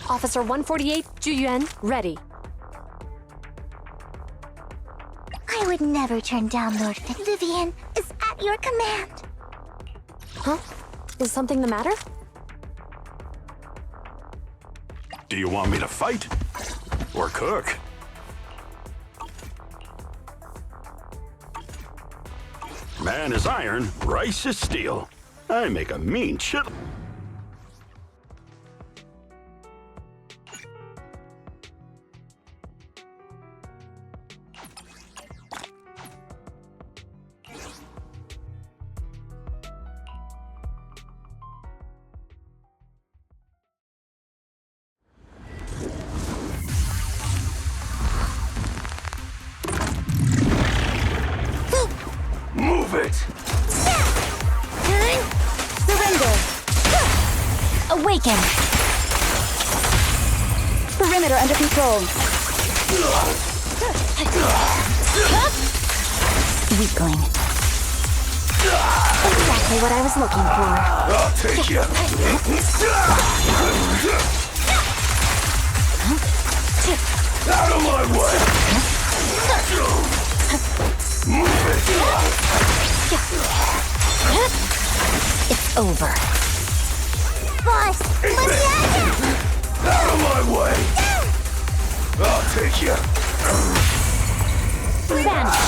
Officer 148, Juyuan, ready. I would never turn down Lord Vivian is at your command. Huh? Is something the matter? Do you want me to fight? Or cook? Man is iron, rice is steel. I make a mean chit. Move it! Surrender! Awaken! Perimeter under control. Weakling. Exactly what I was looking for. I'll take you! Out of my way! Move it! It's over. Boss, let's get Out of my way! I'll take you! Vanish.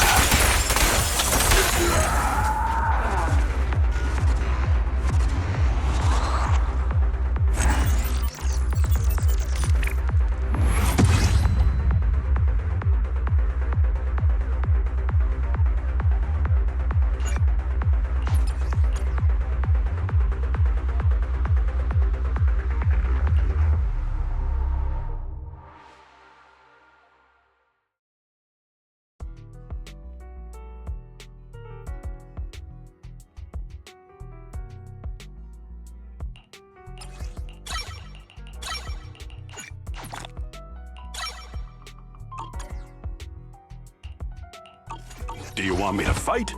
Do you want me to fight?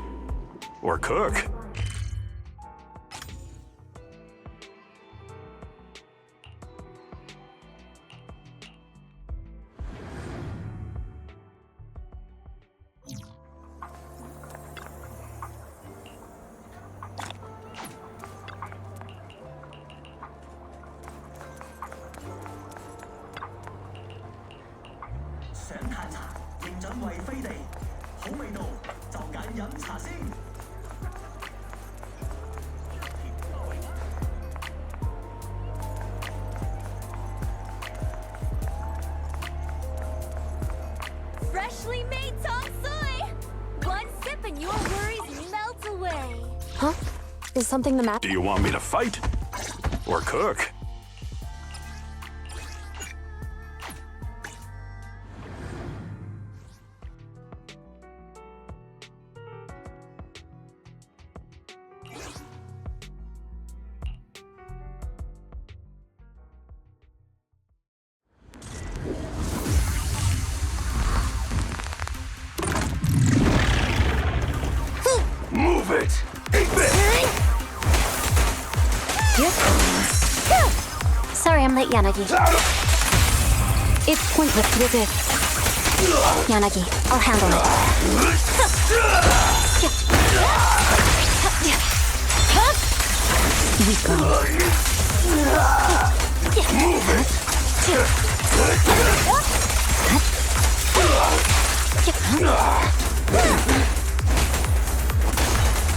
Or cook? Freshly made Tom Soy! One sip and your worries melt away. Huh? Is something the matter? Do you want me to fight? Or cook? Move it! Sorry I'm late, Yanagi. It's pointless to resist. Yanagi, I'll handle it. Weakling. Move it!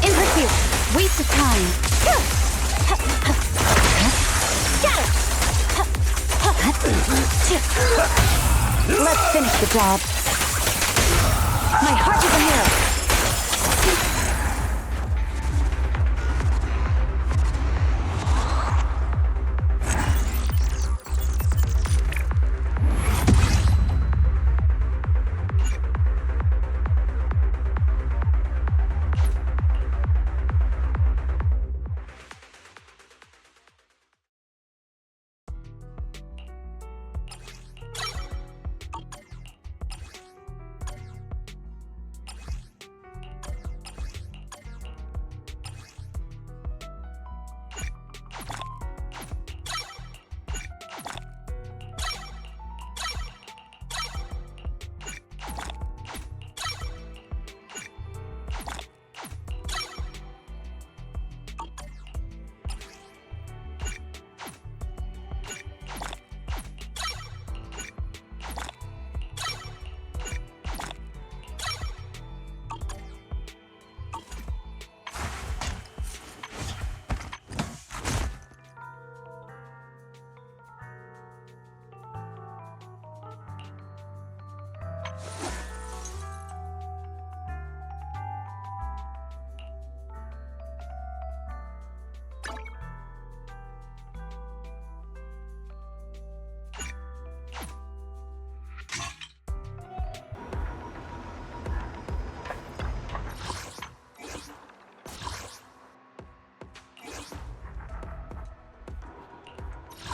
In pursuit. Waste of time. Scatter! Let's finish the job. My heart is a mirror.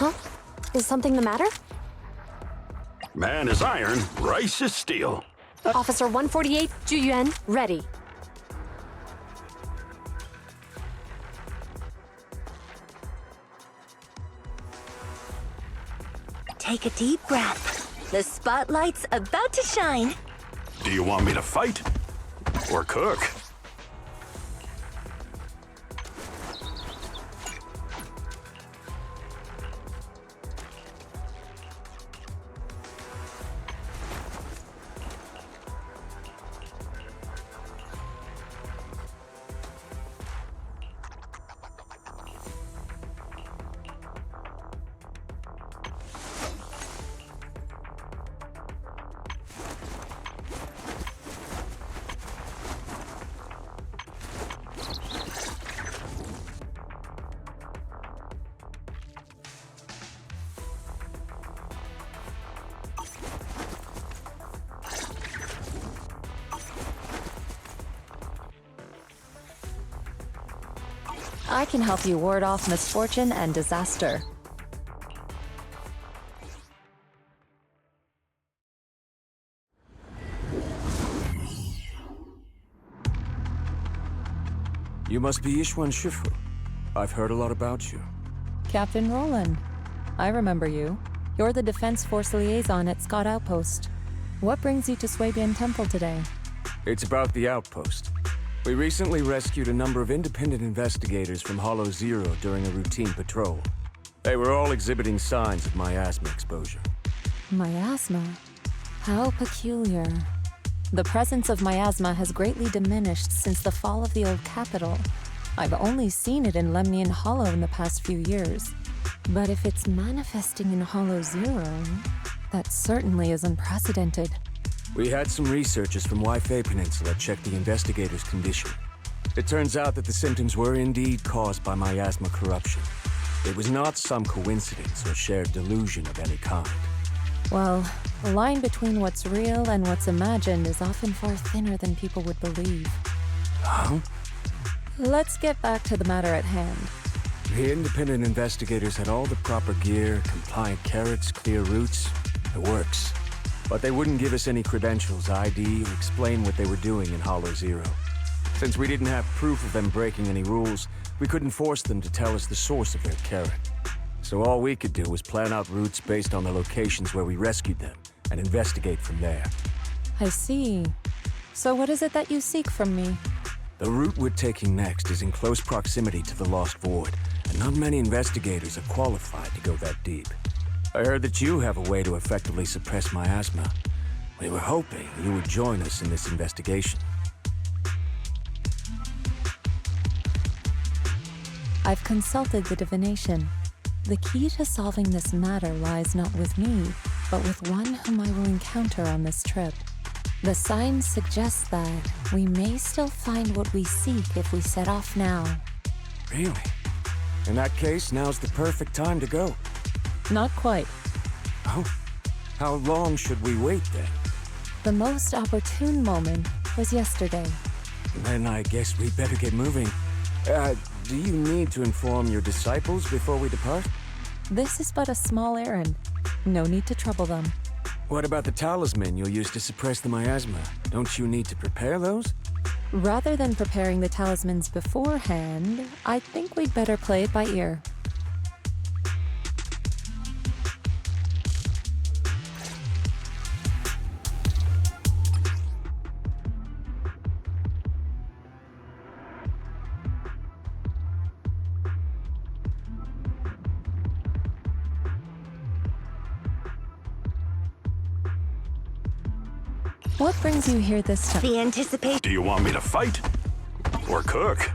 Huh? Is something the matter? Man is iron, rice is steel. Officer 148, Juyuan, ready. Take a deep breath. The spotlight's about to shine. Do you want me to fight? Or cook? I can help you ward off misfortune and disaster. You must be Ishwan Shifu. I've heard a lot about you. Captain Roland, I remember you. You're the Defense Force liaison at Scott Outpost. What brings you to Swabian Temple today? It's about the outpost. We recently rescued a number of independent investigators from Hollow Zero during a routine patrol. They were all exhibiting signs of miasma exposure. Miasma? How peculiar. The presence of miasma has greatly diminished since the fall of the old capital. I've only seen it in Lemnian Hollow in the past few years. But if it's manifesting in Hollow Zero, that certainly is unprecedented. We had some researchers from Waifei Peninsula check the investigators' condition. It turns out that the symptoms were indeed caused by miasma corruption. It was not some coincidence or shared delusion of any kind. Well, the line between what's real and what's imagined is often far thinner than people would believe. Huh? Let's get back to the matter at hand. The independent investigators had all the proper gear, compliant carrots, clear routes. It works. But they wouldn't give us any credentials, ID, or explain what they were doing in Hollow Zero. Since we didn't have proof of them breaking any rules, we couldn't force them to tell us the source of their carrot. So all we could do was plan out routes based on the locations where we rescued them, and investigate from there. I see. So what is it that you seek from me? The route we're taking next is in close proximity to the Lost Void, and not many investigators are qualified to go that deep. I heard that you have a way to effectively suppress miasma. We were hoping you would join us in this investigation. I've consulted the divination. The key to solving this matter lies not with me, but with one whom I will encounter on this trip. The signs suggest that we may still find what we seek if we set off now. Really? In that case, now's the perfect time to go. Not quite. Oh? How long should we wait then? The most opportune moment was yesterday. Then I guess we better get moving. Do you need to inform your disciples before we depart? This is but a small errand. No need to trouble them. What about the talisman you'll use to suppress the miasma? Don't you need to prepare those? Rather than preparing the talismans beforehand, I think we'd better play it by ear. What brings you here this time? The anticipation. Do you want me to fight? Or cook?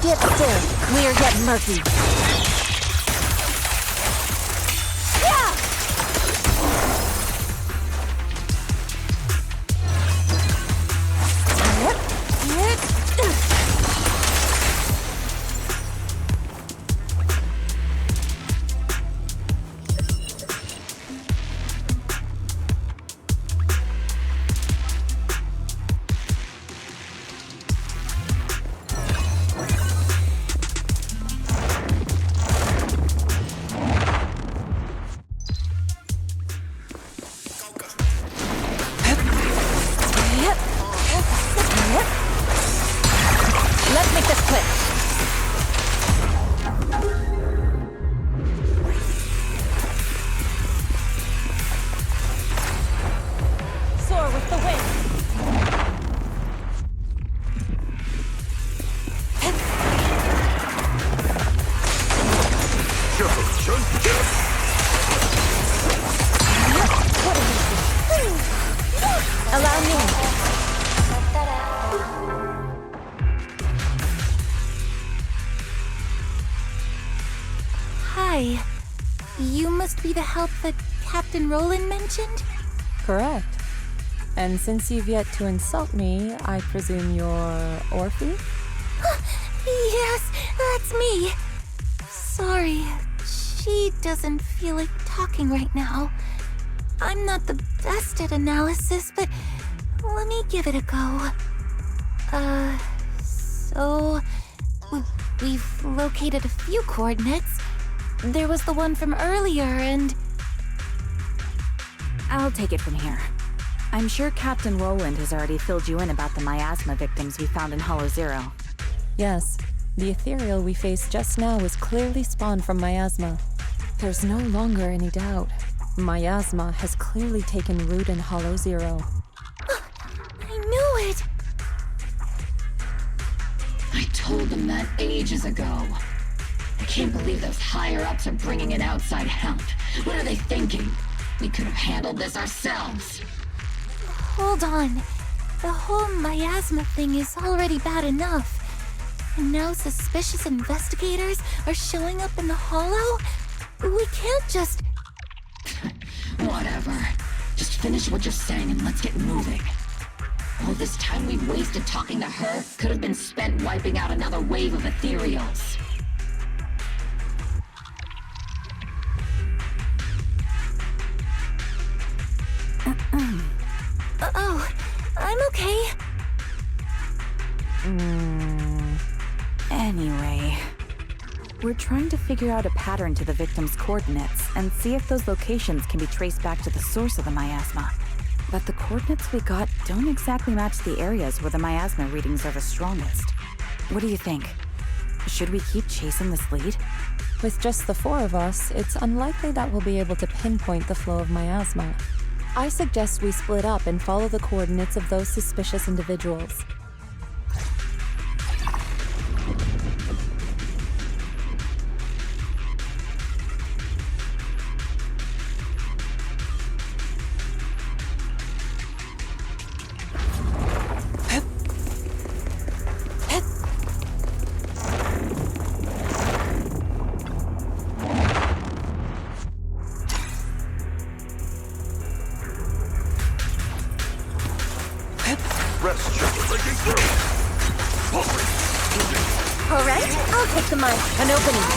Soft yet still, clear yet murky. Let's make this quick. Soar with the wind. Allow me. Hi. You must be the help that Captain Roland mentioned? Correct. And since you've yet to insult me, I presume you're Orphe? Yes, that's me. Sorry, she doesn't feel like talking right now. I'm not the best at analysis, but let me give it a go. So we've located a few coordinates. There was the one from earlier, and I'll take it from here. I'm sure Captain Roland has already filled you in about the miasma victims we found in Hollow Zero. Yes. The ethereal we faced just now was clearly spawned from miasma. There's no longer any doubt. Miasma has clearly taken root in Hollow Zero. I knew it! I told them that ages ago. I can't believe those higher-ups are bringing in outside help. What are they thinking? We could have handled this ourselves. Hold on. The whole miasma thing is already bad enough. And now suspicious investigators are showing up in the Hollow? We can't just... Whatever. Just finish what you're saying and let's get moving. All this time we've wasted talking to her could have been spent wiping out another wave of ethereals. Oh, I'm okay. Anyway, we're trying to figure out a pattern to the victim's coordinates and see if those locations can be traced back to the source of the miasma. But the coordinates we got don't exactly match the areas where the miasma readings are the strongest. What do you think? Should we keep chasing this lead? With just the four of us, it's unlikely that we'll be able to pinpoint the flow of miasma. I suggest we split up and follow the coordinates of those suspicious individuals. Rest check breaking through. All right, I'll take the mic. An opening.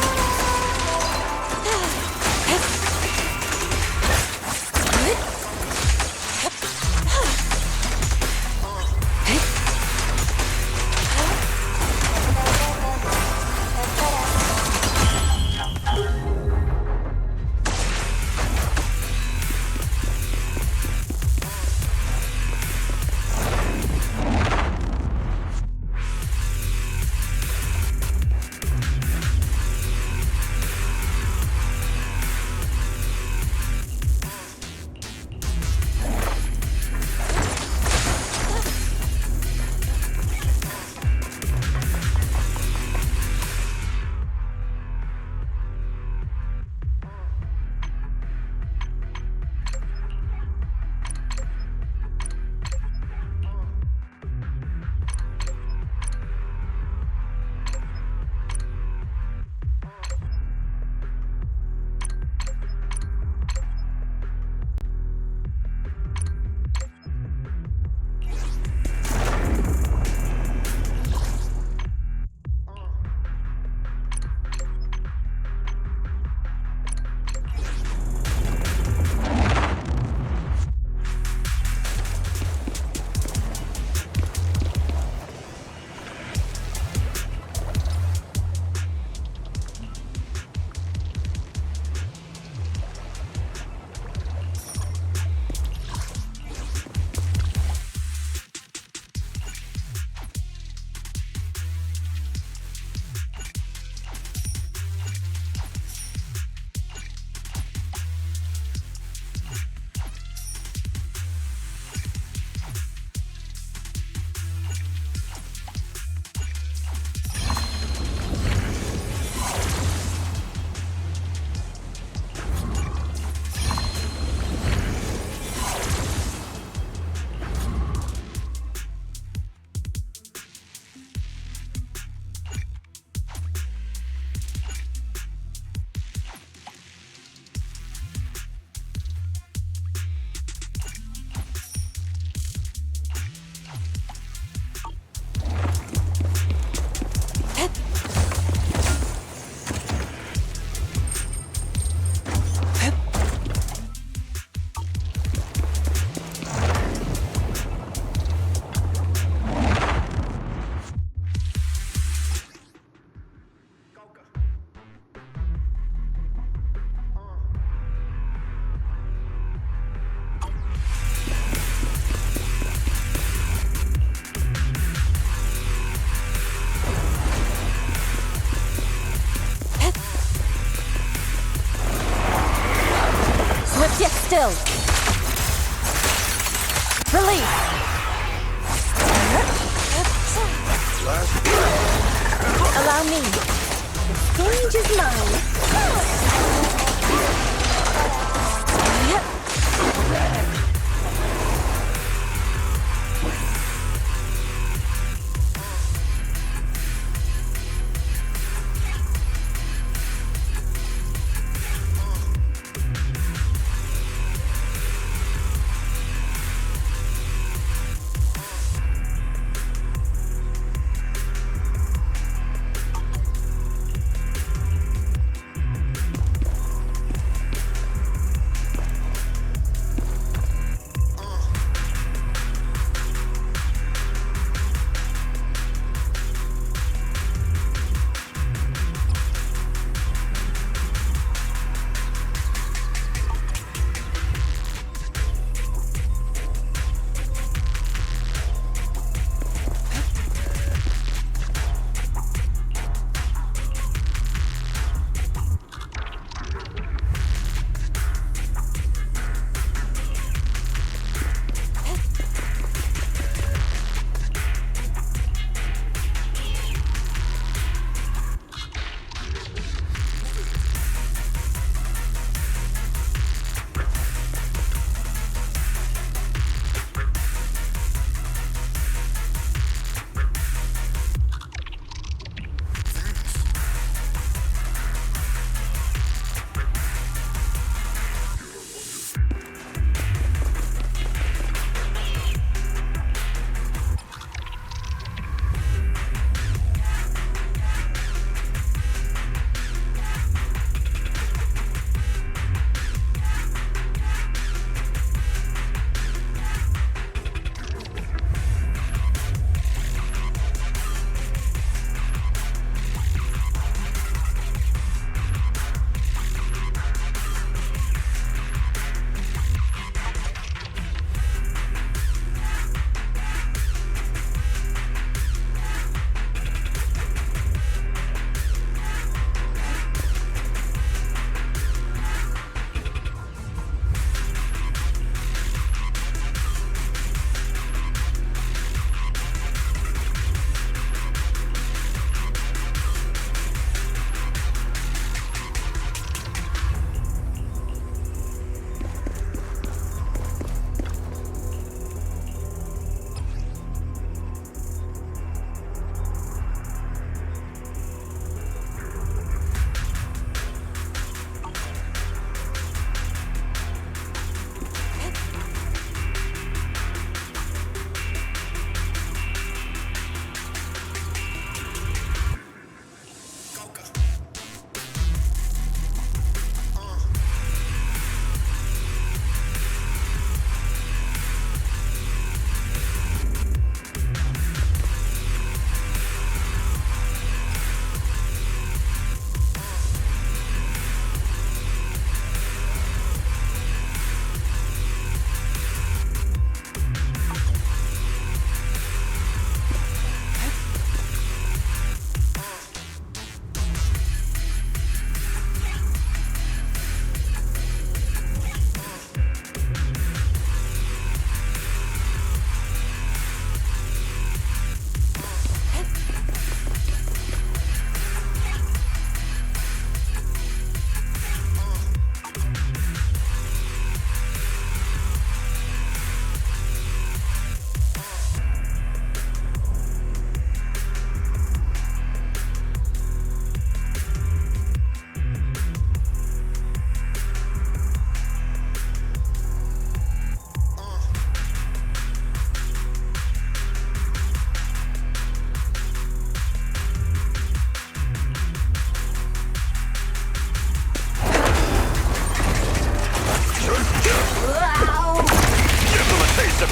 Get still. Release. Allow me. The stage is mine.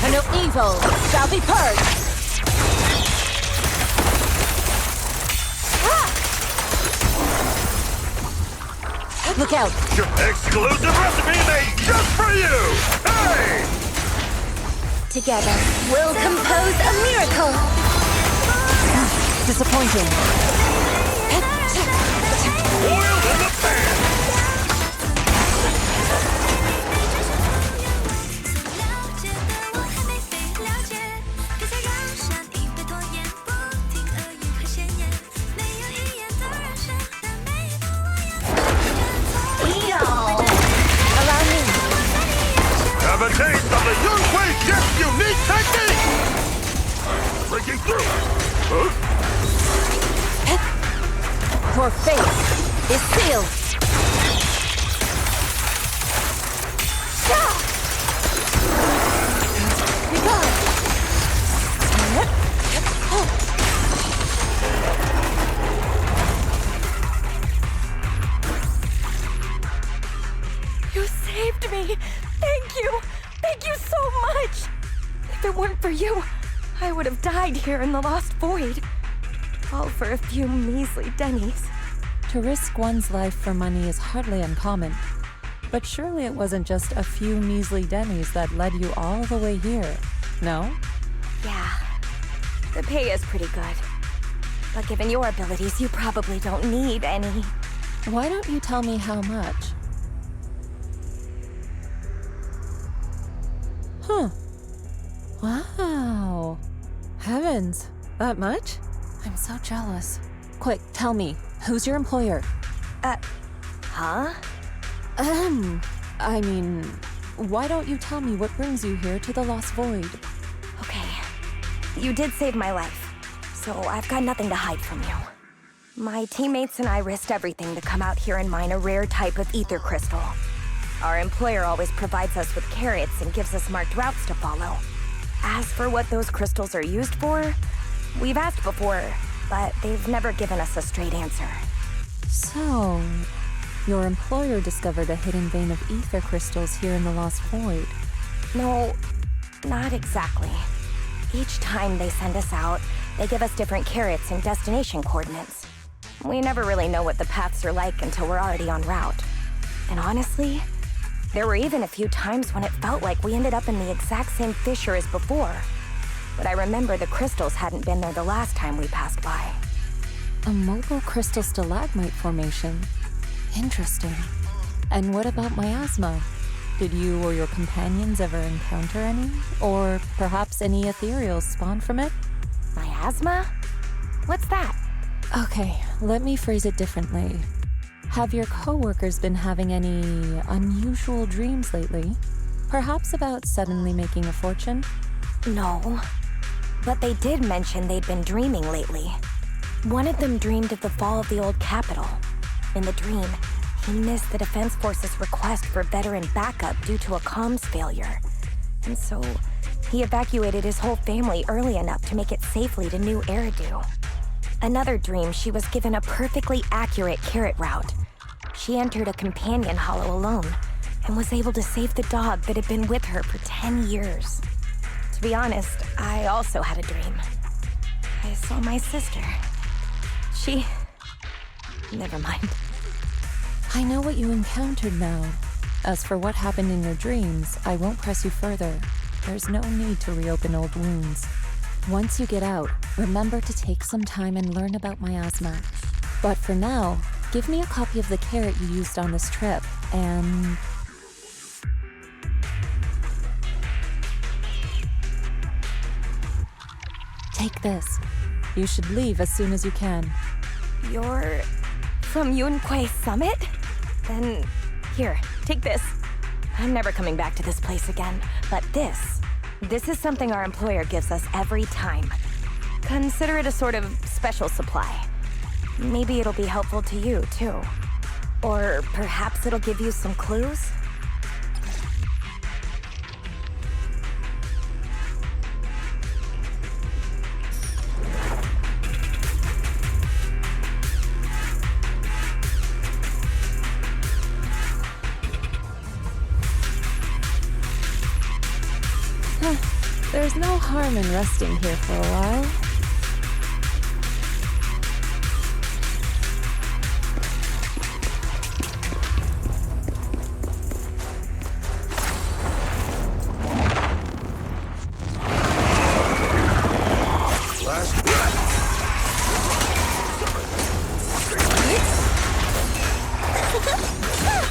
and no evil shall be purged. Look out! Exclusive recipe made just for you! Hey! Together, we'll compose a miracle! Disappointing. Oil in the pan! a taste of the Yunhui Ship's unique technique! Breaking through! Huh? Your fate is sealed. You saved me! Thank you! Thank you so much! If it weren't for you, I would have died here in the Lost Void. All for a few measly dennies. To risk one's life for money is hardly uncommon. But surely it wasn't just a few measly dennies that led you all the way here, no? Yeah, the pay is pretty good. But given your abilities, you probably don't need any. Why don't you tell me how much? Huh. Wow. Heavens, that much? I'm so jealous. Quick, tell me, who's your employer? Huh? I mean, why don't you tell me what brings you here to the Lost Void? Okay, you did save my life, so I've got nothing to hide from you. My teammates and I risked everything to come out here and mine a rare type of ether crystal. Our employer always provides us with carrots and gives us marked routes to follow. As for what those crystals are used for, we've asked before, but they've never given us a straight answer. So, your employer discovered a hidden vein of ether crystals here in the Lost Void. No, not exactly. Each time they send us out, they give us different carrots and destination coordinates. We never really know what the paths are like until we're already en route. And honestly, there were even a few times when it felt like we ended up in the exact same fissure as before. But I remember the crystals hadn't been there the last time we passed by. A mobile crystal stalagmite formation. Interesting. And what about miasma? Did you or your companions ever encounter any? Or perhaps any ethereals spawn from it? Miasma? What's that? Okay, let me phrase it differently. Have your coworkers been having any unusual dreams lately? Perhaps about suddenly making a fortune? No. But they did mention they'd been dreaming lately. One of them dreamed of the fall of the old capital. In the dream, he missed the Defense Force's request for veteran backup due to a comms failure. And so, he evacuated his whole family early enough to make it safely to New Eridu. Another dream, she was given a perfectly accurate carrot route. She entered a companion hollow alone, and was able to save the dog that had been with her for 10 years. To be honest, I also had a dream. I saw my sister. Never mind. I know what you encountered now. As for what happened in your dreams, I won't press you further. There's no need to reopen old wounds. Once you get out, remember to take some time and learn about miasma. But for now, give me a copy of the carrot you used on this trip, and... take this. You should leave as soon as you can. You're from Yunhui Summit? Then, here, take this. I'm never coming back to this place again, but this is something our employer gives us every time. Consider it a sort of special supply. Maybe it'll be helpful to you, too. Or perhaps it'll give you some clues? There's no harm in resting here for a while.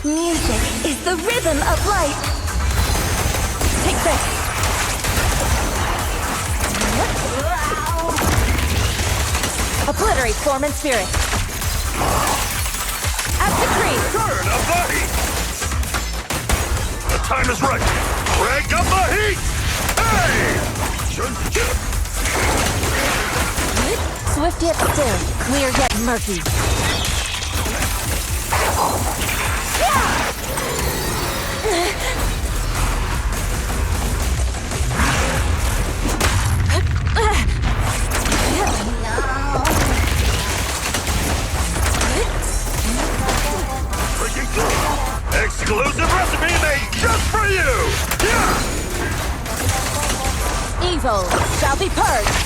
Music is the rhythm of life. Take this! Obliterate form and spirit. As decreed. Turn a body! time is right. Crank up the heat! Hey! Swift yet still, clear yet murky. Freaking cool! Exclusive recipe made just for you! Yeah! Evil shall be purged.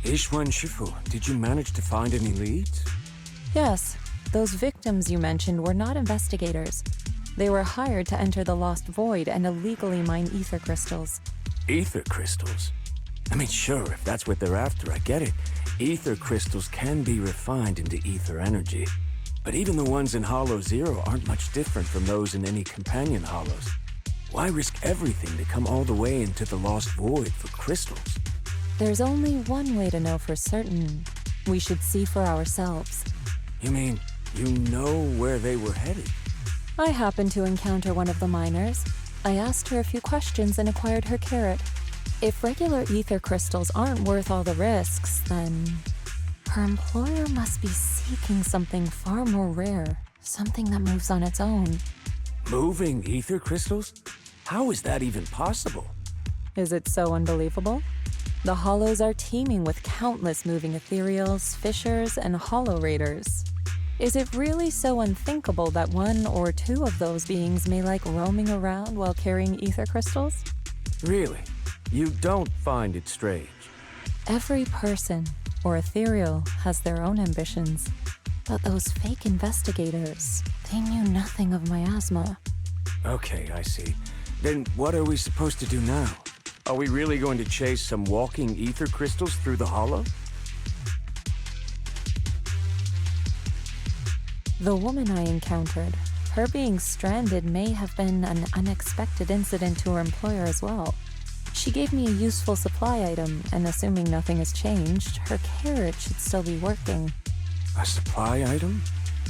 Ishwan Shifu, did you manage to find any leads? Yes, those victims you mentioned were not investigators. They were hired to enter the Lost Void and illegally mine ether crystals. Ether crystals? I mean, sure, if that's what they're after, I get it. Ether crystals can be refined into ether energy. But even the ones in Hollow Zero aren't much different from those in any companion hollows. Why risk everything to come all the way into the Lost Void for crystals? There's only one way to know for certain. We should see for ourselves. You mean, you know where they were headed? I happened to encounter one of the miners. I asked her a few questions and acquired her carrot. If regular ether crystals aren't worth all the risks, then her employer must be seeking something far more rare, something that moves on its own. Moving ether crystals? How is that even possible? Is it so unbelievable? The hollows are teeming with countless moving ethereals, fissures, and hollow raiders. Is it really so unthinkable that one or two of those beings may like roaming around while carrying ether crystals? Really? You don't find it strange? Every person, or ethereal, has their own ambitions. But those fake investigators, they knew nothing of miasma. Okay, I see. Then what are we supposed to do now? Are we really going to chase some walking ether crystals through the hollow? The woman I encountered, her being stranded may have been an unexpected incident to her employer as well. She gave me a useful supply item, and assuming nothing has changed, her carrot should still be working. A supply item?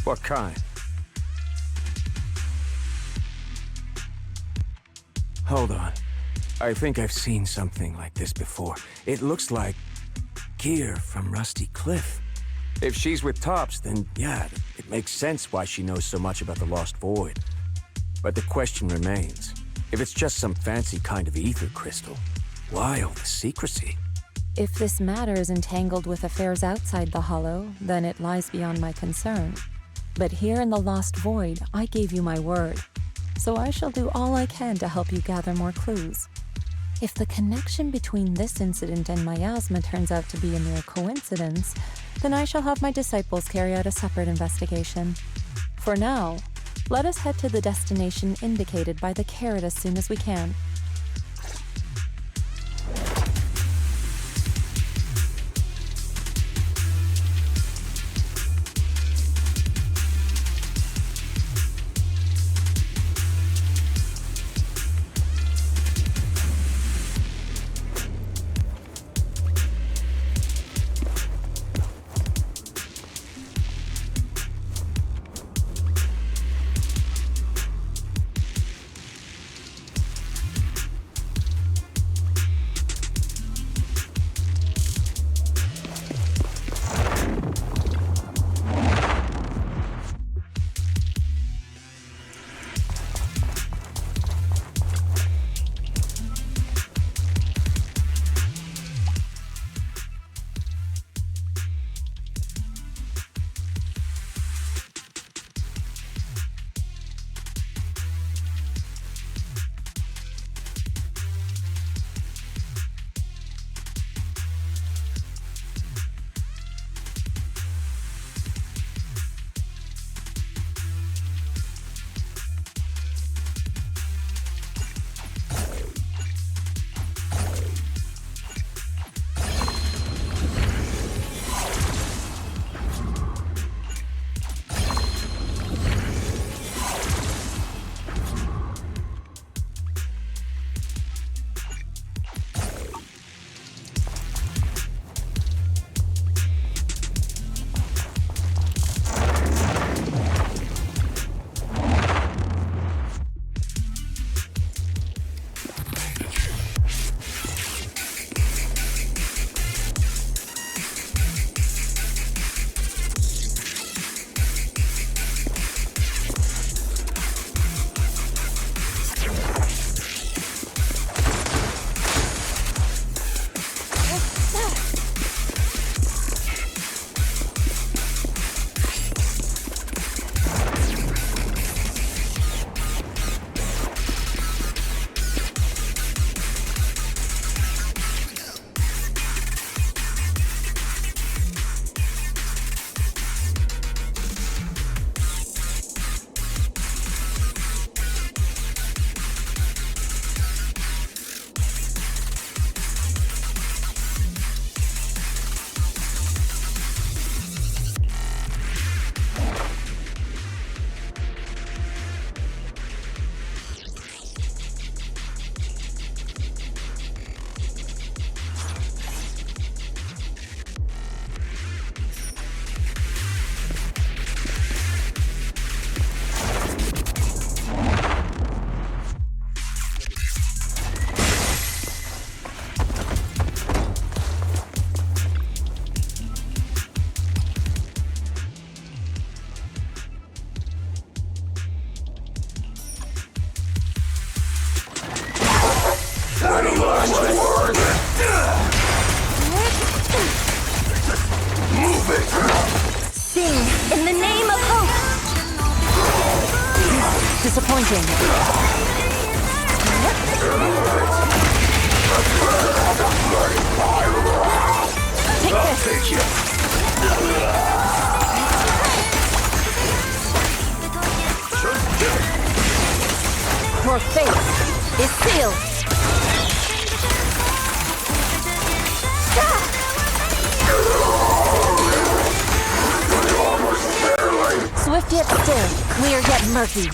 What kind? Hold on. I think I've seen something like this before. It looks like gear from Rusty Cliff. If she's with Tops, then yeah, it makes sense why she knows so much about the Lost Void. But the question remains, if it's just some fancy kind of ether crystal, why all the secrecy? If this matter is entangled with affairs outside the Hollow, then it lies beyond my concern. But here in the Lost Void, I gave you my word. So I shall do all I can to help you gather more clues. If the connection between this incident and miasma turns out to be a mere coincidence, then I shall have my disciples carry out a separate investigation. For now, let us head to the destination indicated by the carrot as soon as we can. Disappointing. Take this. Your fate is sealed. Swift yet still, clear yet murky.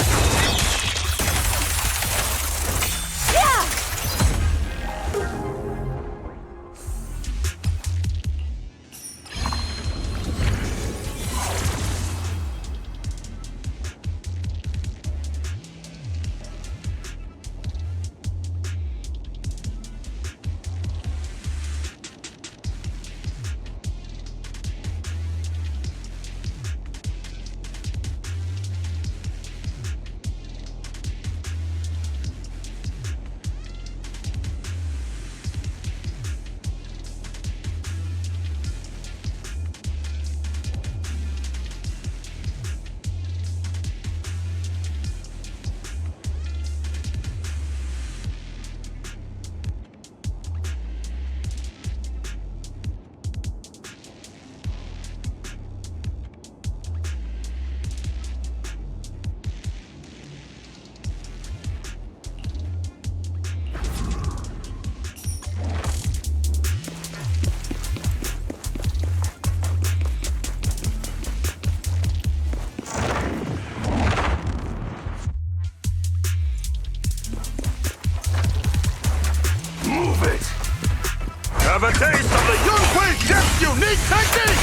Have a taste of the Yunhui Chef's unique technique!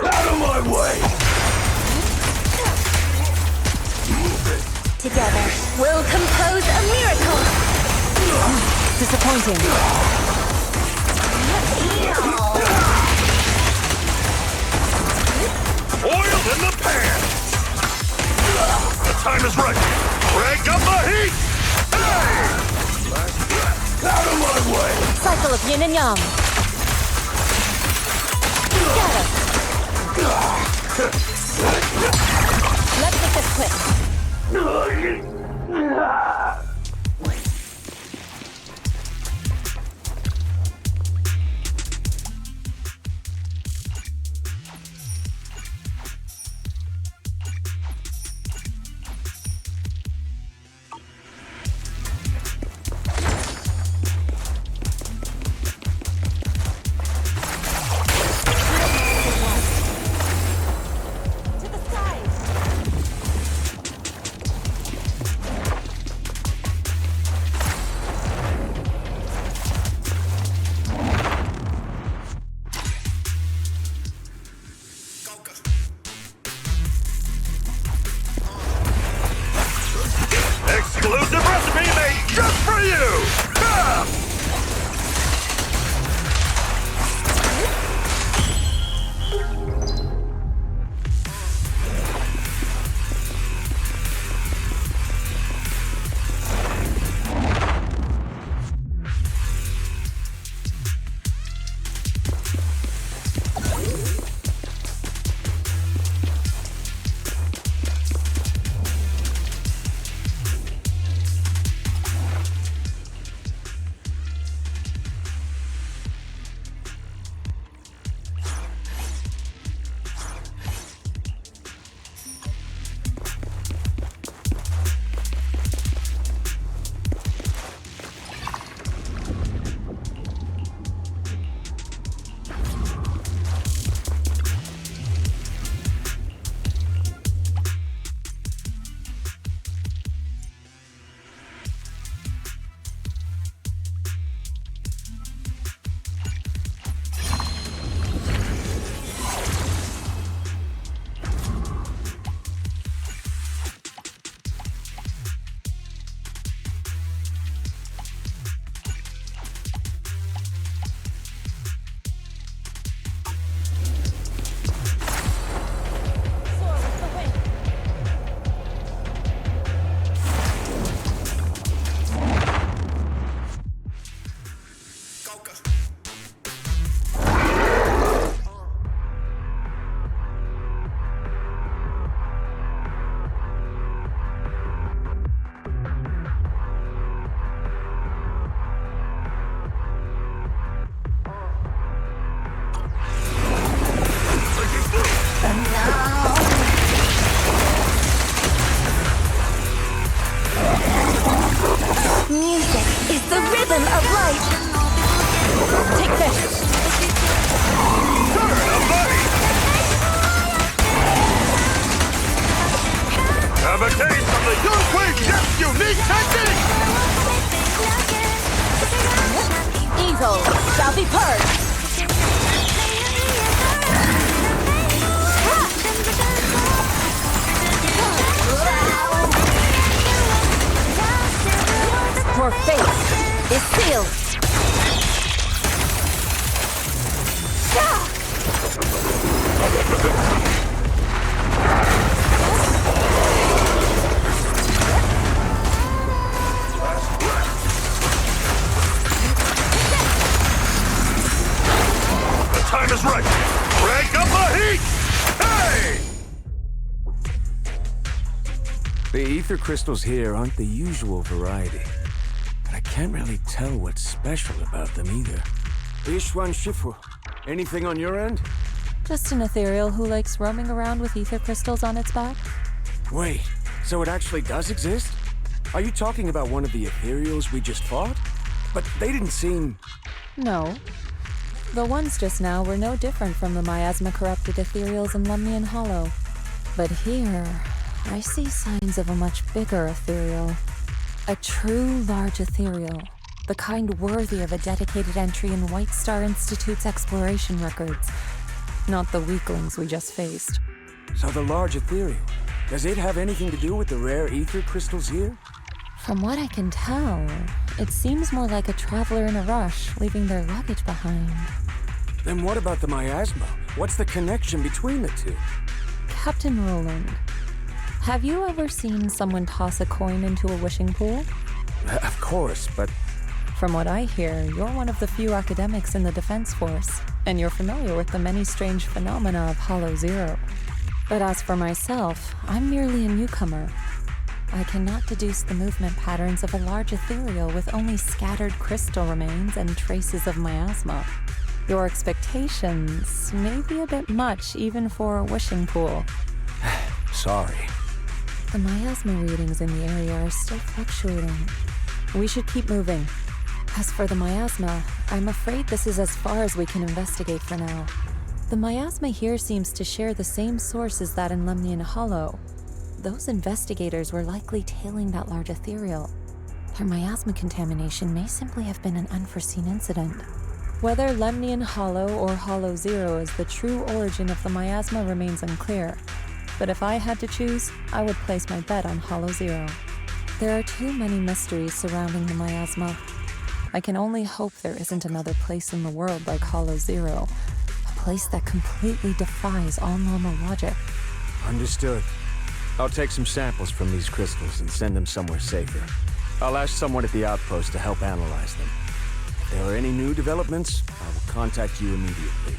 Out of my way! Together, we'll compose a miracle! Disappointing. Oil in the pan! The time is right! Crank up the heat! Hey! Out of my way! Cycle of yin and yang. Scatter. Let's make this quick. Take this! Turn of the heat! Have a taste of the Yunhui Jet's unique technique! Evil shall be purged. Your fate is sealed. The time is right! Crank up the heat! Hey! The ether crystals here aren't the usual variety. But I can't really tell what's special about them either. Ishwan Shifu, anything on your end? Just an ethereal who likes roaming around with ether crystals on its back. Wait, so it actually does exist? Are you talking about one of the ethereals we just fought? But they didn't seem... No. The ones just now were no different from the miasma-corrupted ethereals in Lemnian Hollow. But here, I see signs of a much bigger ethereal. A true large ethereal. The kind worthy of a dedicated entry in White Star Institute's exploration records. Not the weaklings we just faced. So the large ethereal, does it have anything to do with the rare ether crystals here? From what I can tell, it seems more like a traveler in a rush, leaving their luggage behind. Then what about the miasma? What's the connection between the two? Captain Roland, have you ever seen someone toss a coin into a wishing pool? Of course, but... From what I hear, you're one of the few academics in the Defense Force, and you're familiar with the many strange phenomena of Hollow Zero. But as for myself, I'm merely a newcomer. I cannot deduce the movement patterns of a large ethereal with only scattered crystal remains and traces of miasma. Your expectations may be a bit much even for a wishing pool. Sorry. The miasma readings in the area are still fluctuating. We should keep moving. As for the miasma, I'm afraid this is as far as we can investigate for now. The miasma here seems to share the same source as that in Lemnian Hollow. Those investigators were likely tailing that large ethereal. Their miasma contamination may simply have been an unforeseen incident. Whether Lemnian Hollow or Hollow Zero is the true origin of the miasma remains unclear. But if I had to choose, I would place my bet on Hollow Zero. There are too many mysteries surrounding the miasma. I can only hope there isn't another place in the world like Hollow Zero, a place that completely defies all normal logic. Understood. I'll take some samples from these crystals and send them somewhere safer. I'll ask someone at the outpost to help analyze them. If there are any new developments, I will contact you immediately.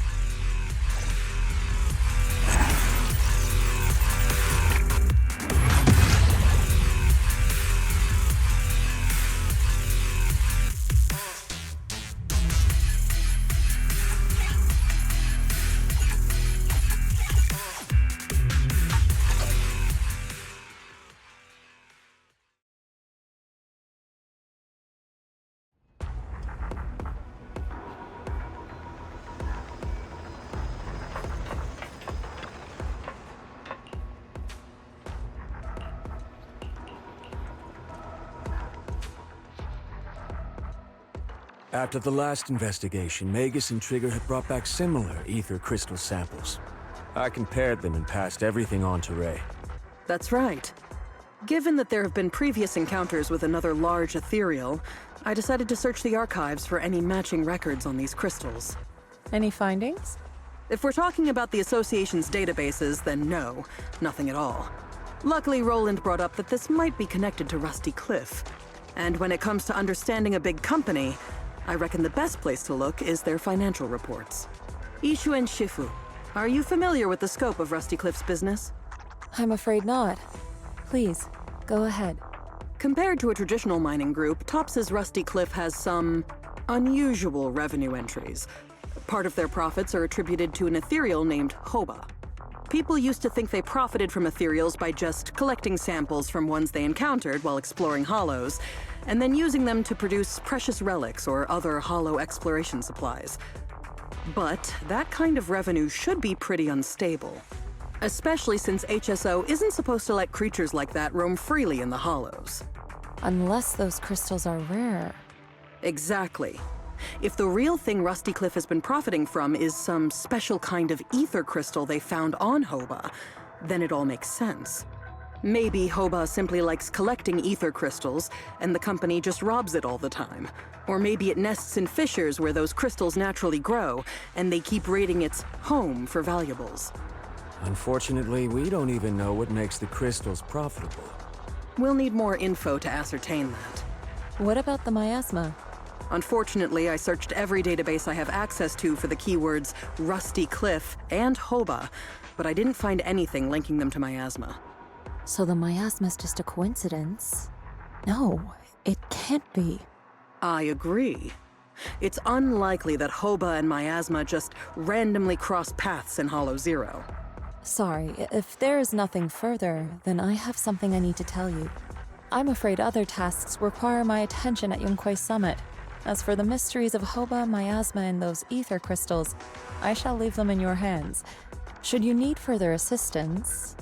After the last investigation, Magus and Trigger had brought back similar ether crystal samples. I compared them and passed everything on to Ray. That's right. Given that there have been previous encounters with another large ethereal, I decided to search the archives for any matching records on these crystals. Any findings? If we're talking about the Association's databases, then no, nothing at all. Luckily, Roland brought up that this might be connected to Rusty Cliff. And when it comes to understanding a big company, I reckon the best place to look is their financial reports. Ishu and Shifu, are you familiar with the scope of Rusty Cliff's business? I'm afraid not. Please, go ahead. Compared to a traditional mining group, Tops's Rusty Cliff has some unusual revenue entries. Part of their profits are attributed to an ethereal named Hoba. People used to think they profited from ethereals by just collecting samples from ones they encountered while exploring hollows, and then using them to produce precious relics or other hollow exploration supplies. But that kind of revenue should be pretty unstable, especially since HSO isn't supposed to let creatures like that roam freely in the hollows. Unless those crystals are rare. Exactly. If the real thing Rusty Cliff has been profiting from is some special kind of ether crystal they found on Hoba, then it all makes sense. Maybe Hoba simply likes collecting ether crystals, and the company just robs it all the time. Or maybe it nests in fissures where those crystals naturally grow, and they keep raiding its home for valuables. Unfortunately, we don't even know what makes the crystals profitable. We'll need more info to ascertain that. What about the miasma? Unfortunately, I searched every database I have access to for the keywords Rusty Cliff and Hoba, but I didn't find anything linking them to miasma. So the miasma's just a coincidence? No, it can't be. I agree. It's unlikely that Hoba and miasma just randomly cross paths in Hollow Zero. Sorry, if there is nothing further, then I have something I need to tell you. I'm afraid other tasks require my attention at Yunquei Summit. As for the mysteries of Hoba, miasma, and those ether crystals, I shall leave them in your hands. Should you need further assistance...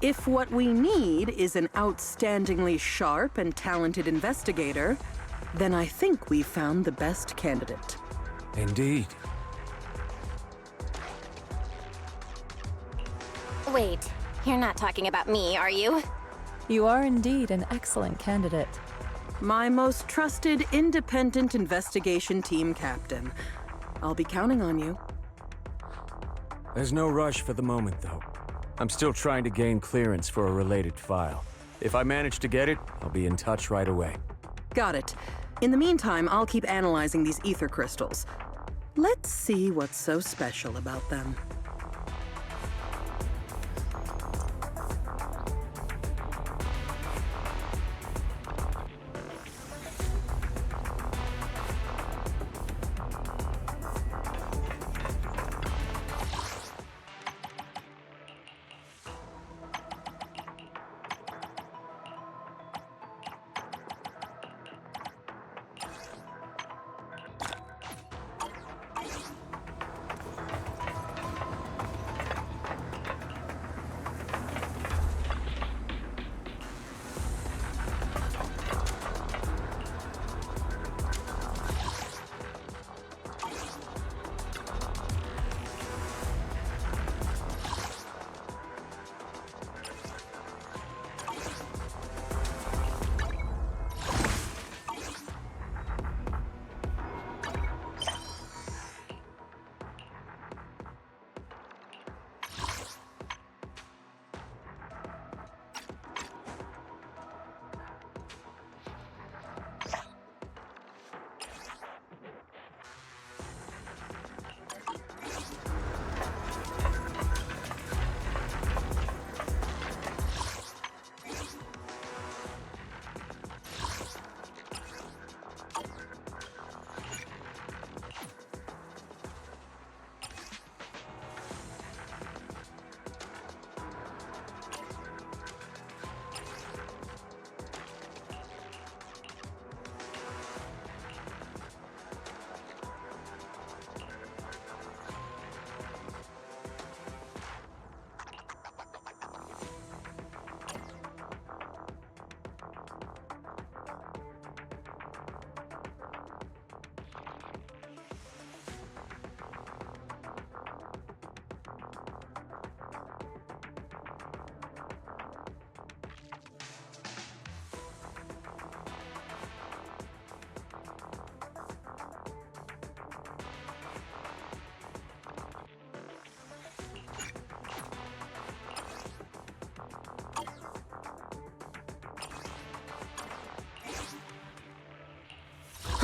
If what we need is an outstandingly sharp and talented investigator, then I think we've found the best candidate. Indeed. Wait, you're not talking about me, are you? You are indeed an excellent candidate. My most trusted independent investigation team captain. I'll be counting on you. There's no rush for the moment, though. I'm still trying to gain clearance for a related file. If I manage to get it, I'll be in touch right away. Got it. In the meantime, I'll keep analyzing these ether crystals. Let's see what's so special about them.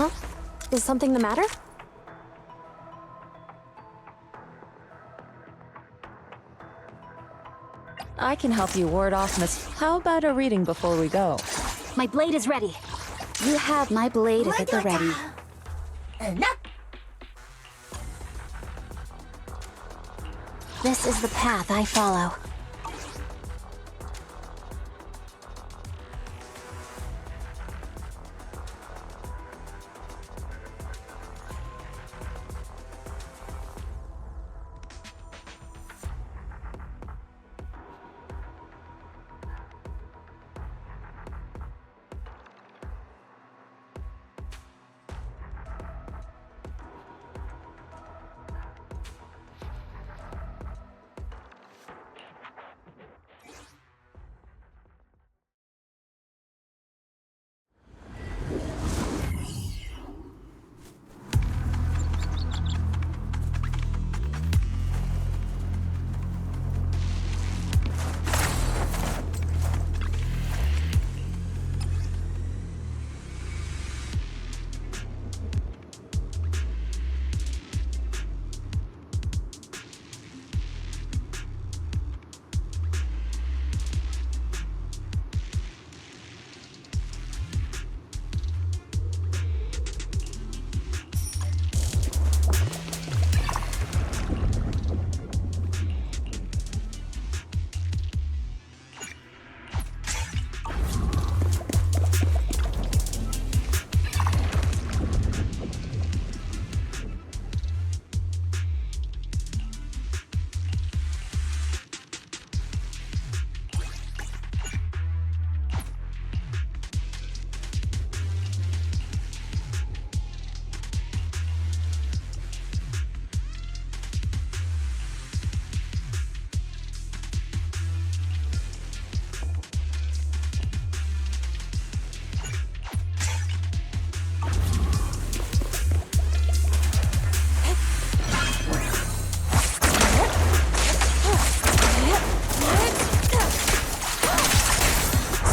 Huh? Is something the matter? I can help you ward off How about a reading before we go? My blade is ready. You have my blade at the ready. This is the path I follow.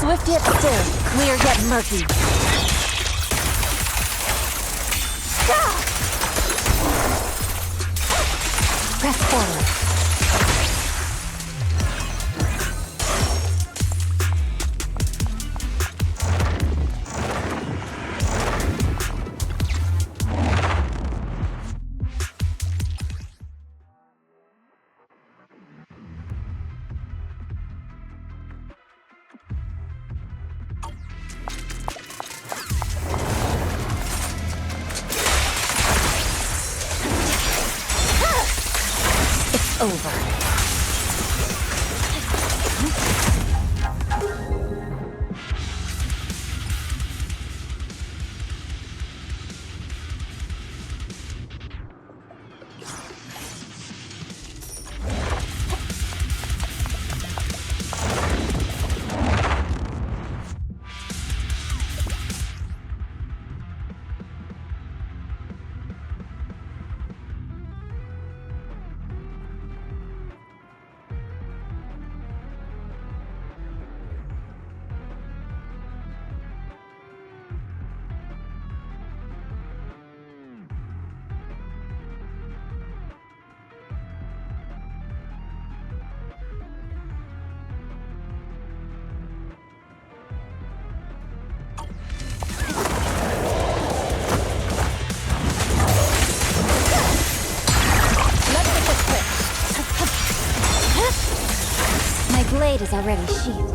Swift yet still, clear yet murky. Press forward. Over. My blade is already sheathed.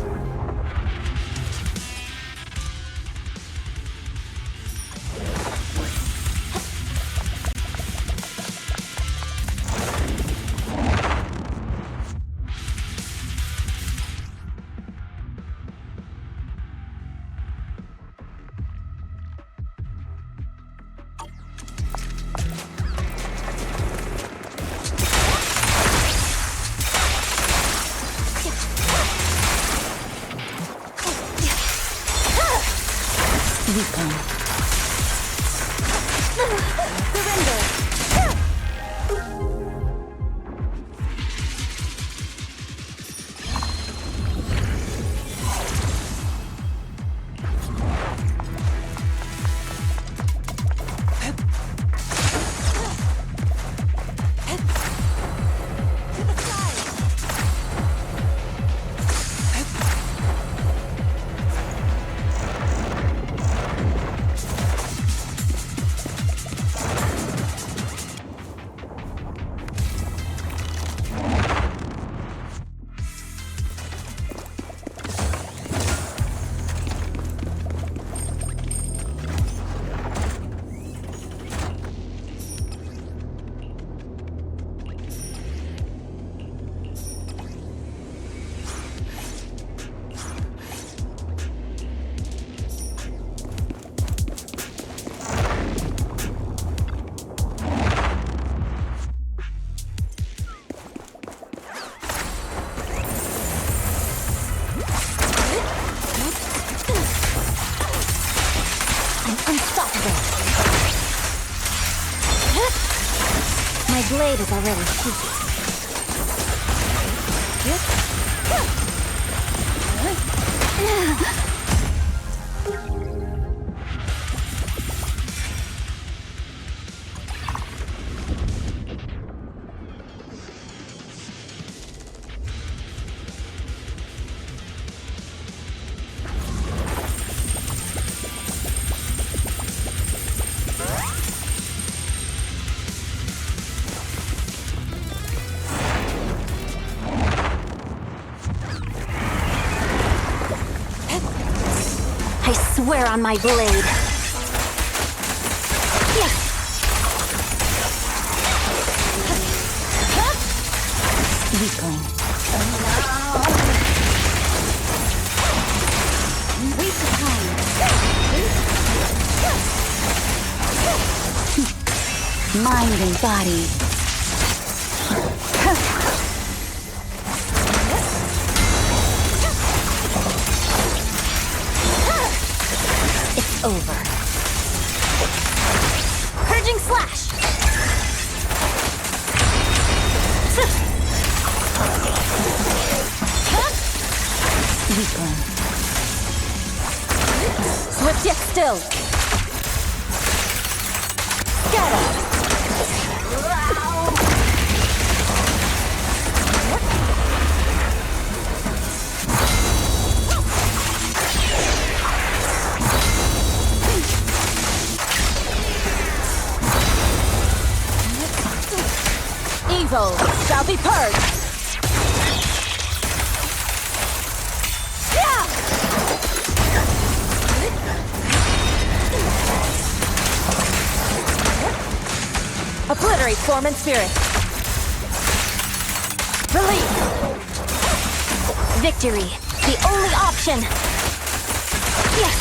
My blade is already heated. I swear on my blade. Weakling. Weak behind. Mind and body. It's over. Purging slash. Weakling. Swift yet still. Scatter. Evil shall be purged. Obliterate form and spirit. Release. Victory, the only option. Yes.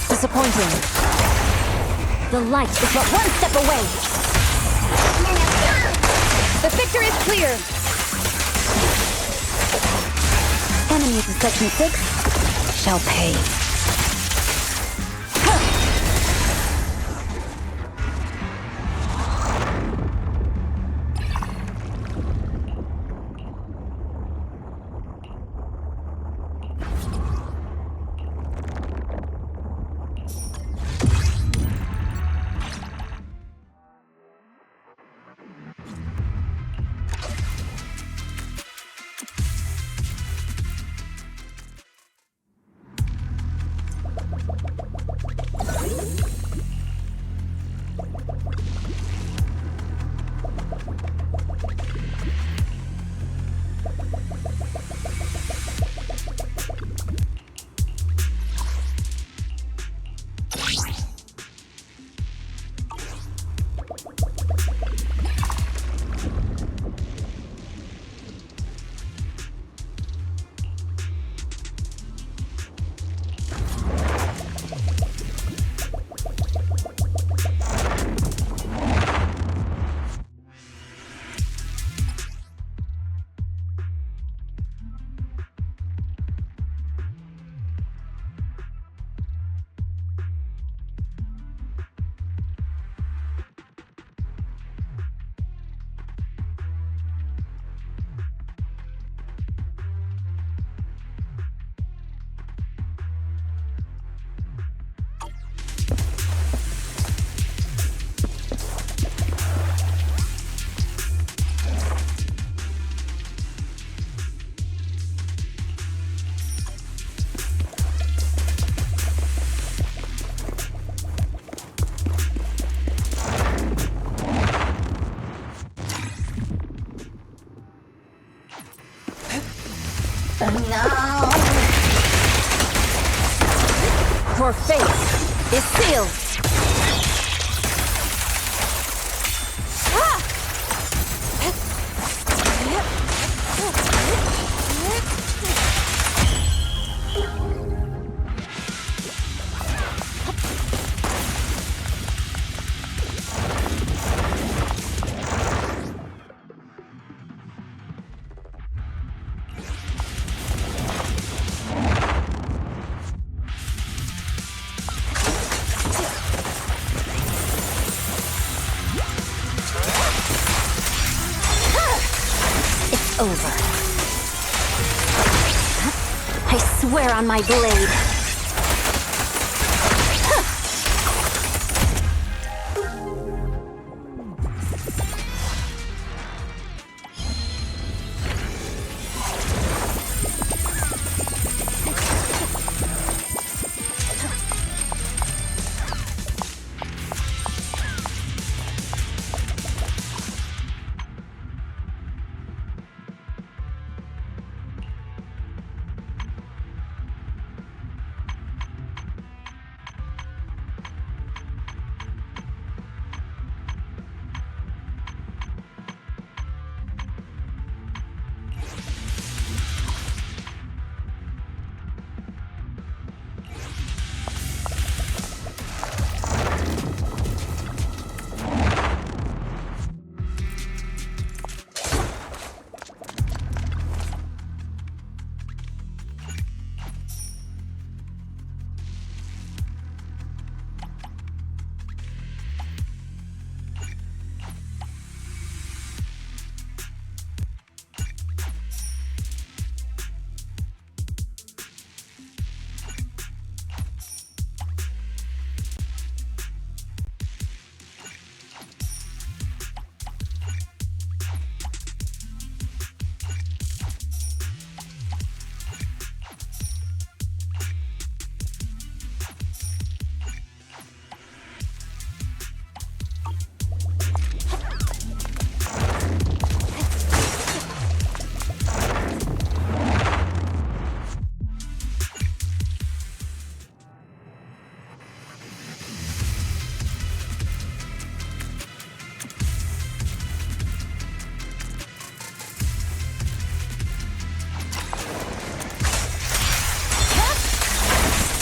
Disappointing. The light is but one step away. The victory is clear. Enemies of Section 6 shall pay. No! Your fate is sealed. over. I swear on my blade.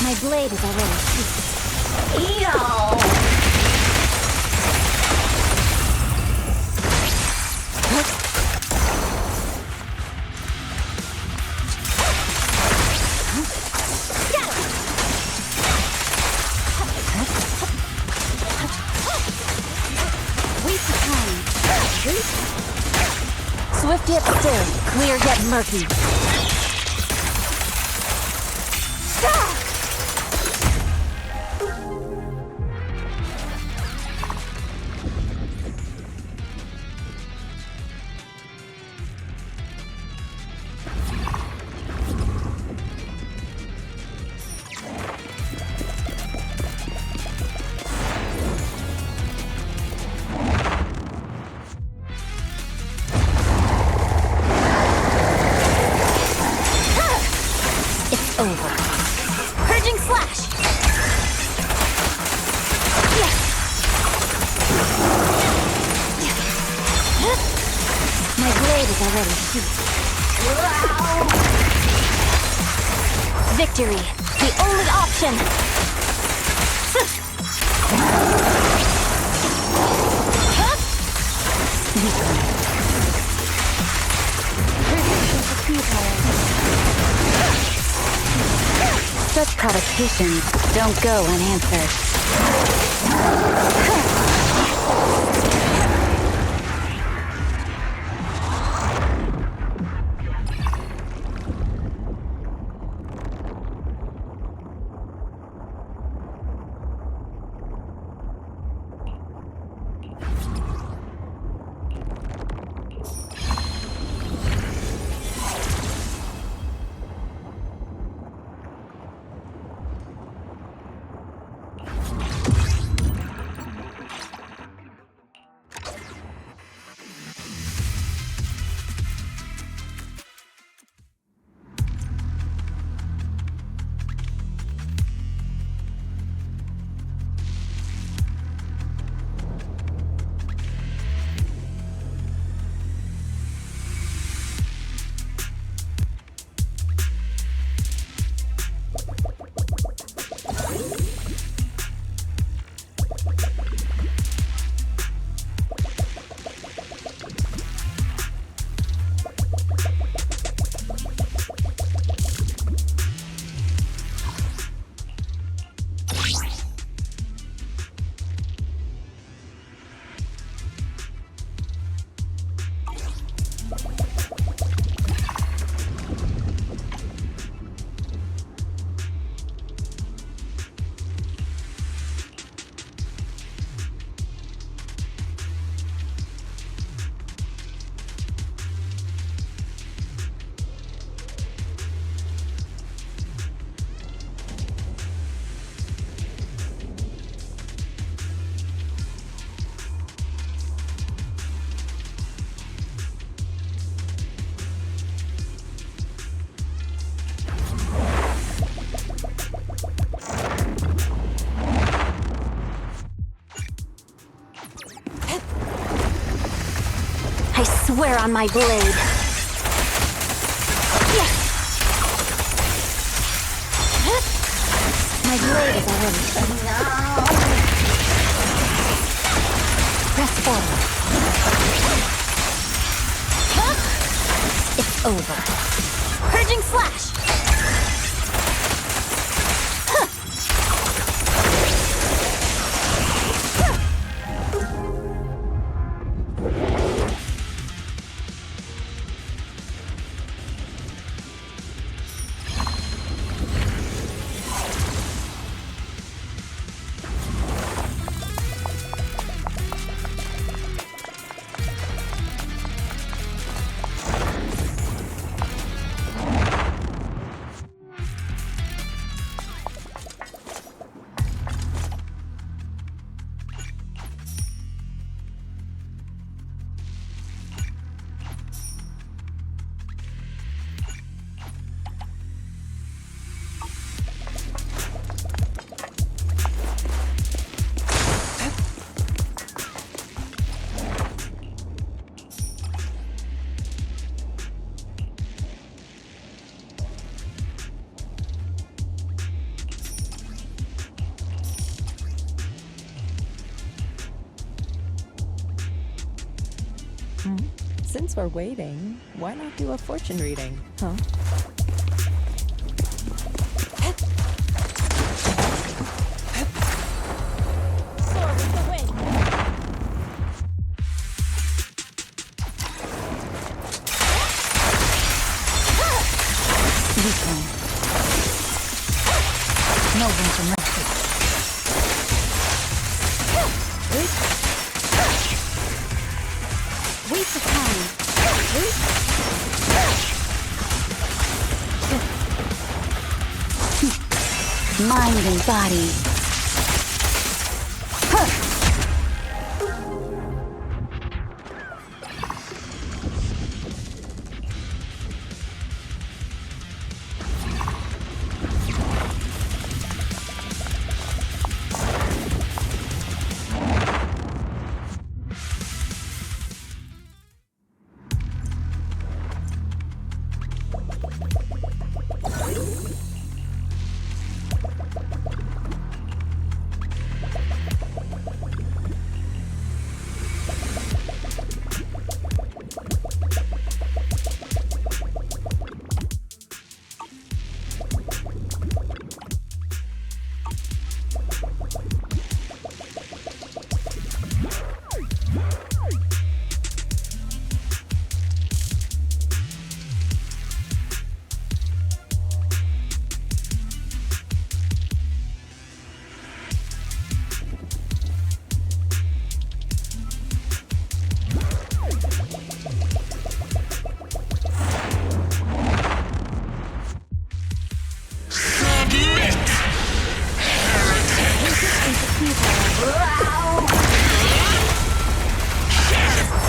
My blade is already heated. Yo! Swift yet still, clear yet murky. Over. Purging slash! My blade is already heated. Victory, the only option! Such provocations don't go unanswered. I swear on my blade. Yeah. My blade is already. No. Press forward. It's over. Purging slash. Since we're waiting, why not do a fortune reading, huh? Soar with the wind. No room for mercy. Waste of time. Mind and body.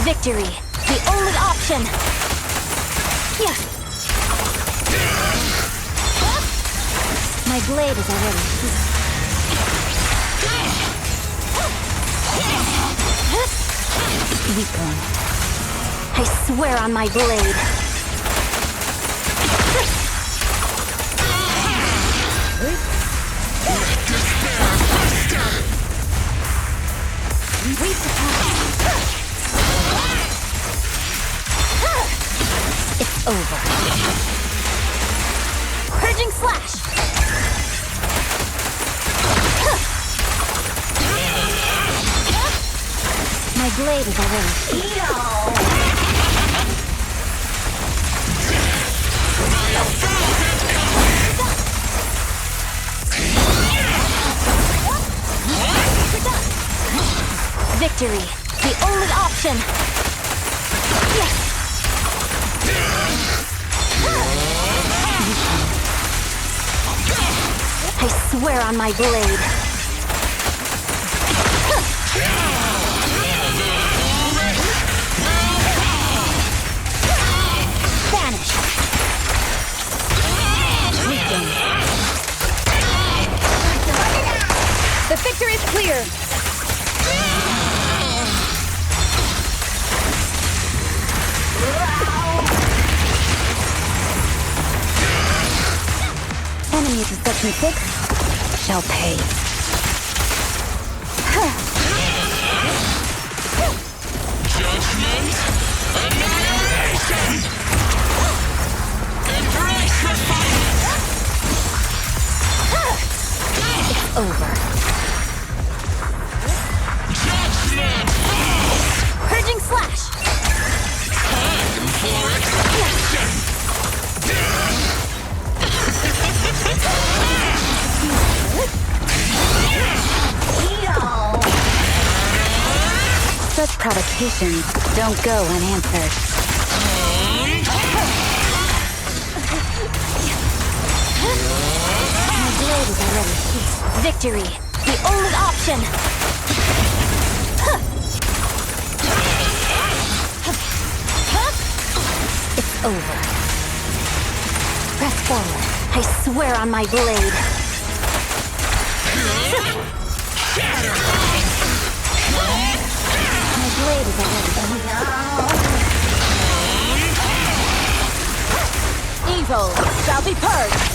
Victory, the only option. Yeah. My blade is already. Weakling. I swear on my blade. It's over. Purging slash. My blade is already. Victory, the only option. Yes. I swear on my blade. Vanish. Weaken. The victory is clear. 「to Section 6 shall pay. Judgment, annihilation! Embrace the fight! It's over. Judgment falls! Purging slash! Time for execution! Such provocations don't go unanswered. My blade is already. Victory, the only option! It's over. Press forward. I swear on my blade. My blade is already. Evil shall be purged.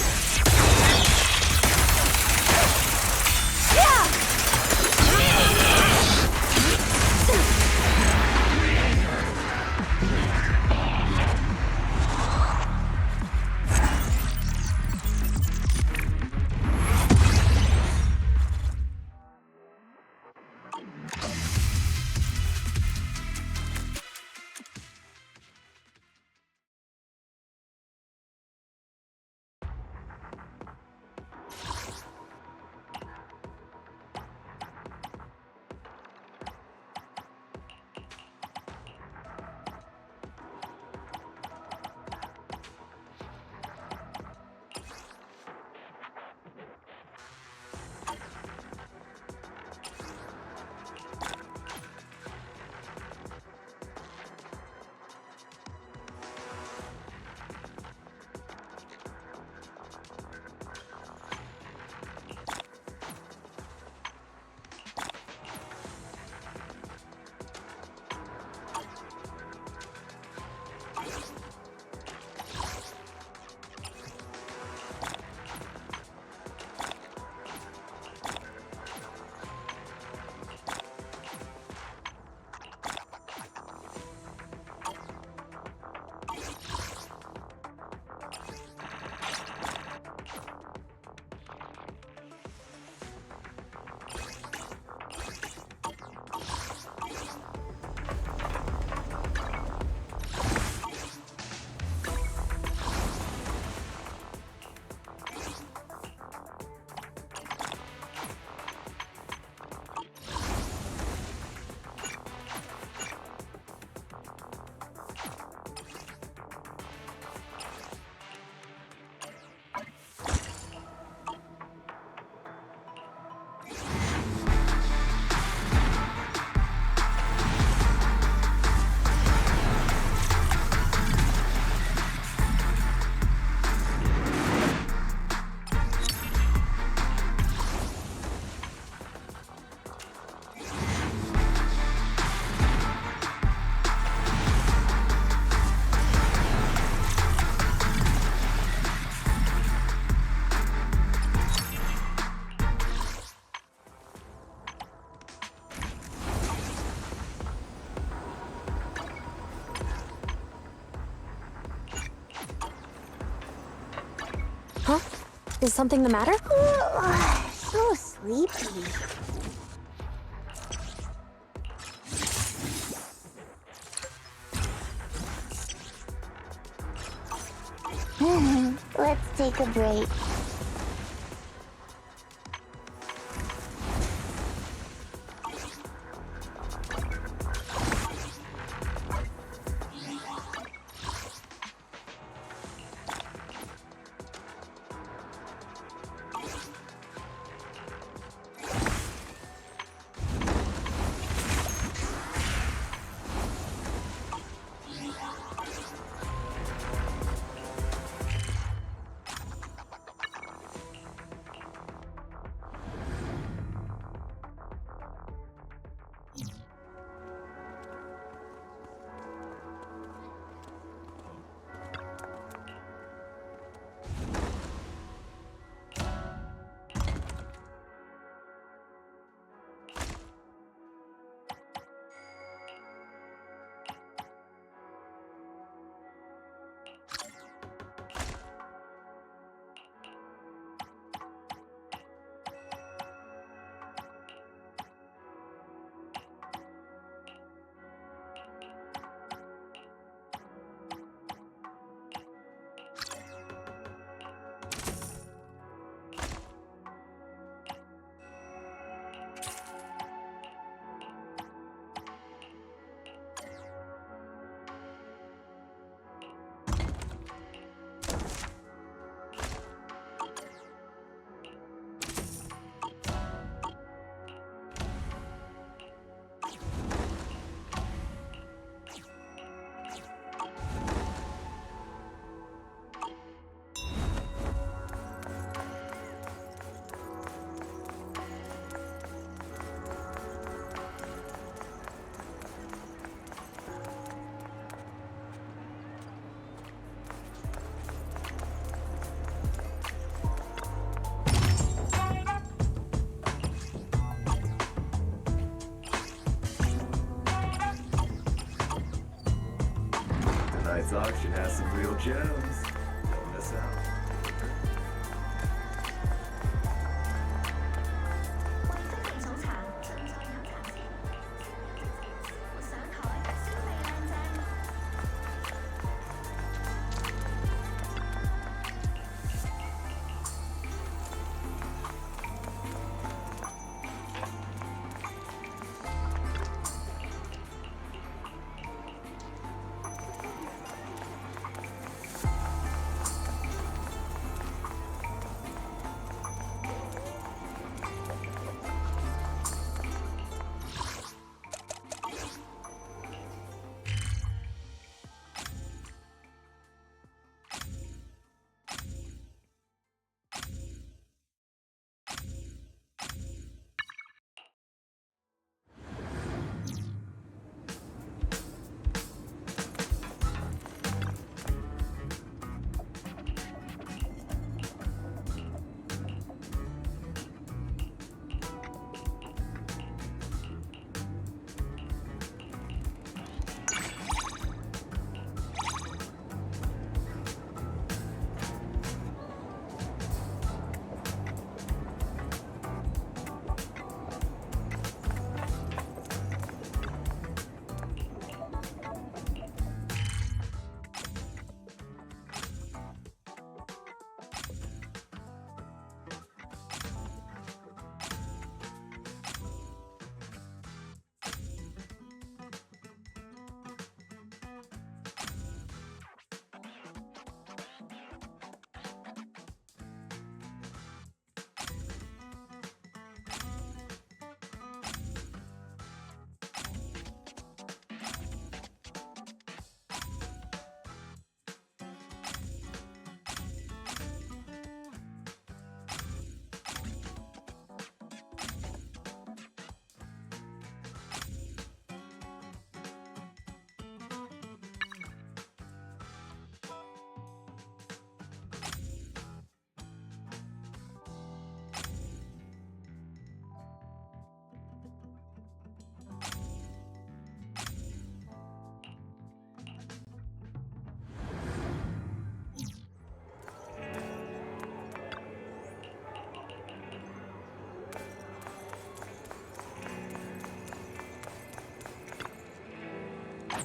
Huh? Is something the matter? So sleepy. Let's take a break. Tonight's auction has some real gems. Don't miss out.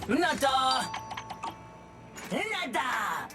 Nada! Nada!